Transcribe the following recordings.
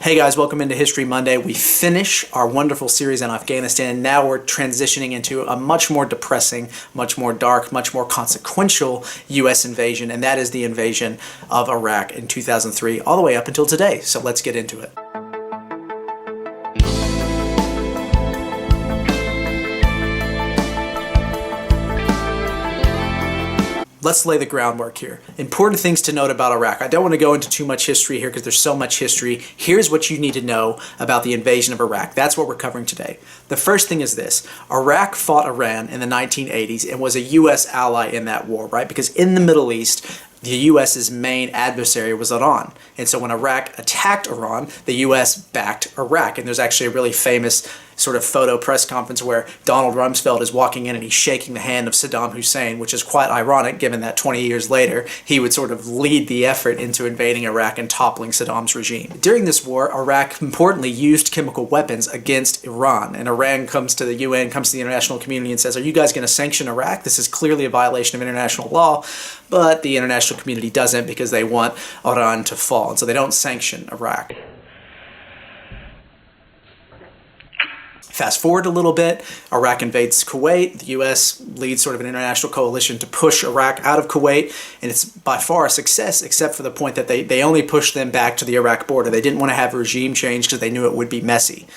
Hey guys, welcome into History Monday. We finish our wonderful series on Afghanistan. Now we're transitioning into a much more depressing, much more dark, much more consequential U.S. invasion, and that is the invasion of Iraq in 2003, all the way up until today. So let's get into it. Let's lay the groundwork here. Important things to note about Iraq. I don't want to go into too much history here because there's so much history. Here's what you need to know about the invasion of Iraq. That's what we're covering today. The first thing is this. Iraq fought Iran in the 1980s and was a U.S. ally in that war, right? Because in the Middle East, the U.S.'s main adversary was Iran. And so when Iraq attacked Iran, the U.S. backed Iraq. And there's actually a really famous sort of photo press conference where Donald Rumsfeld is walking in and he's shaking the hand of Saddam Hussein, which is quite ironic given that 20 years later he would sort of lead the effort into invading Iraq and toppling Saddam's regime. During this war, Iraq importantly used chemical weapons against Iran, and Iran comes to the UN, comes to the international community and says, are you guys going to sanction Iraq? This is clearly a violation of international law, but the international community doesn't because they want Iran to fall, and so they don't sanction Iraq. Fast forward a little bit, Iraq invades Kuwait. The U.S. leads sort of an international coalition to push Iraq out of Kuwait, and it's by far a success, except for the point that they only pushed them back to the Iraq border. They didn't want to have regime change because they knew it would be messy.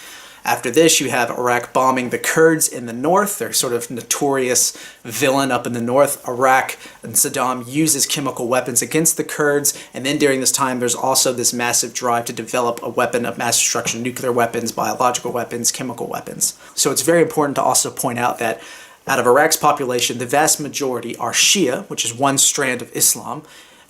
After this, you have Iraq bombing the Kurds in the north. They're sort of notorious villain up in the north. Iraq and Saddam uses chemical weapons against the Kurds. And then during this time, there's also this massive drive to develop a weapon of mass destruction, nuclear weapons, biological weapons, chemical weapons. So it's very important to also point out that out of Iraq's population, the vast majority are Shia, which is one strand of Islam,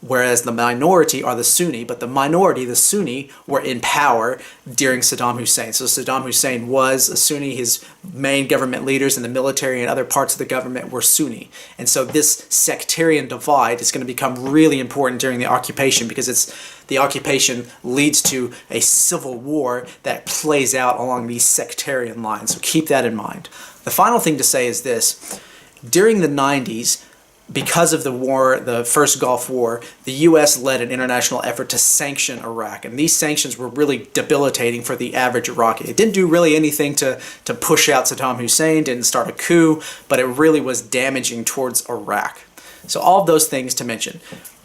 whereas the minority are the Sunni, but the minority, the Sunni, were in power during Saddam Hussein. So Saddam Hussein was a Sunni. His main government leaders in the military and other parts of the government were Sunni. And so this sectarian divide is going to become really important during the occupation because the occupation leads to a civil war that plays out along these sectarian lines. So keep that in mind. The final thing to say is this. During the 90s, because of the war, the first Gulf War, the U.S. led an international effort to sanction Iraq. And these sanctions were really debilitating for the average Iraqi. It didn't do really anything to push out Saddam Hussein, didn't start a coup, but it really was damaging towards Iraq. So all of those things to mention.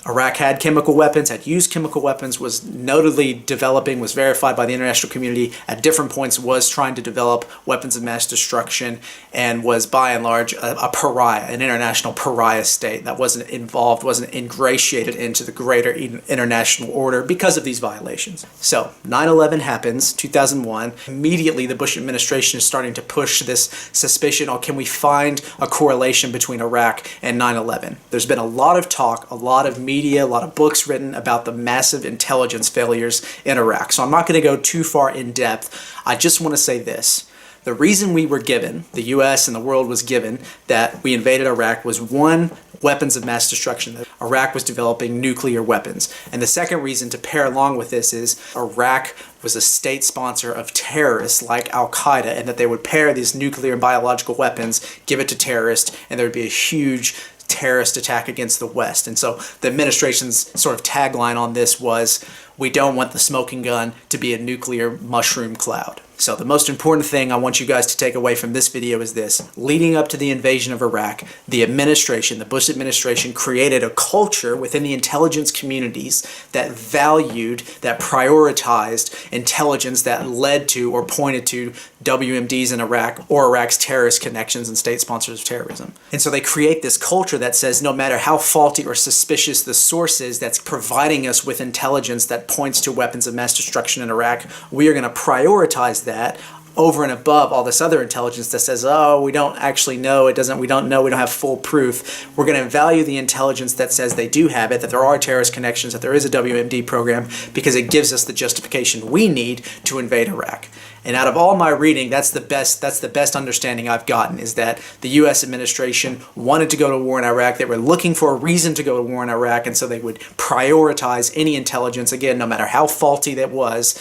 Iraq had chemical weapons, had used chemical weapons, was notably developing, was verified by the international community at different points, was trying to develop weapons of mass destruction, and was by and large a pariah, an international pariah state that wasn't involved, wasn't ingratiated into the greater international order because of these violations. So 9/11 happens, 2001. Immediately the Bush administration is starting to push this suspicion, or can we find a correlation between Iraq and 9/11? There's been a lot of talk, a lot of media, a lot of books written about the massive intelligence failures in Iraq. So I'm not going to go too far in depth. I just want to say this. The reason we were given, the U.S. and the world was given, that we invaded Iraq was one, weapons of mass destruction. Iraq was developing nuclear weapons. And the second reason to pair along with this is Iraq was a state sponsor of terrorists like Al-Qaeda, and that they would pair these nuclear and biological weapons, give it to terrorists, and there would be a huge terrorist attack against the West. And so the administration's sort of tagline on this was, we don't want the smoking gun to be a nuclear mushroom cloud. So the most important thing I want you guys to take away from this video is this. Leading up to the invasion of Iraq, the administration, the Bush administration, created a culture within the intelligence communities that valued, that prioritized intelligence that led to or pointed to WMDs in Iraq or Iraq's terrorist connections and state sponsors of terrorism. And so they create this culture that says no matter how faulty or suspicious the source is that's providing us with intelligence that points to weapons of mass destruction in Iraq, we are going to prioritize that over and above all this other intelligence that says, oh, we don't actually know, we don't have full proof. We're going to value the intelligence that says they do have it, that there are terrorist connections, that there is a WMD program, because it gives us the justification we need to invade Iraq. And out of all my reading, that's the best understanding I've gotten, is that the U.S. administration wanted to go to war in Iraq. They were looking for a reason to go to war in Iraq, and so they would prioritize any intelligence, again, no matter how faulty that was,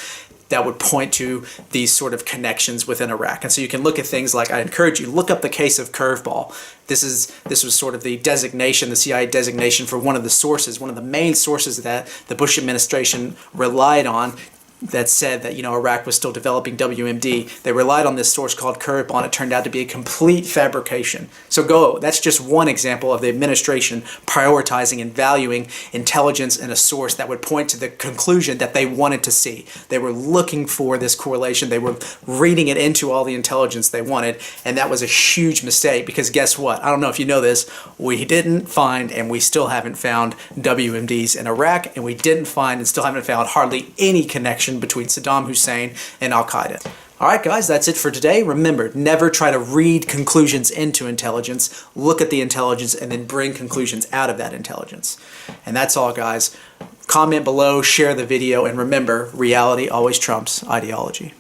that would point to these sort of connections within Iraq. And so you can look at things like, I encourage you, look up the case of Curveball. This was sort of the designation, the CIA designation for one of the sources, one of the main sources that the Bush administration relied on that said that, Iraq was still developing WMD. They relied on this source called Curb On. It turned out to be a complete fabrication. So that's just one example of the administration prioritizing and valuing intelligence in a source that would point to the conclusion that they wanted to see. They were looking for this correlation. They were reading it into all the intelligence they wanted, and that was a huge mistake, because guess what? I don't know if you know this, we didn't find, and we still haven't found, WMDs in Iraq, and we didn't find and still haven't found hardly any connection between Saddam Hussein and Al-Qaeda. Alright guys, that's it for today. Remember, never try to read conclusions into intelligence. Look at the intelligence and then bring conclusions out of that intelligence. And that's all, guys. Comment below, share the video, and remember, reality always trumps ideology.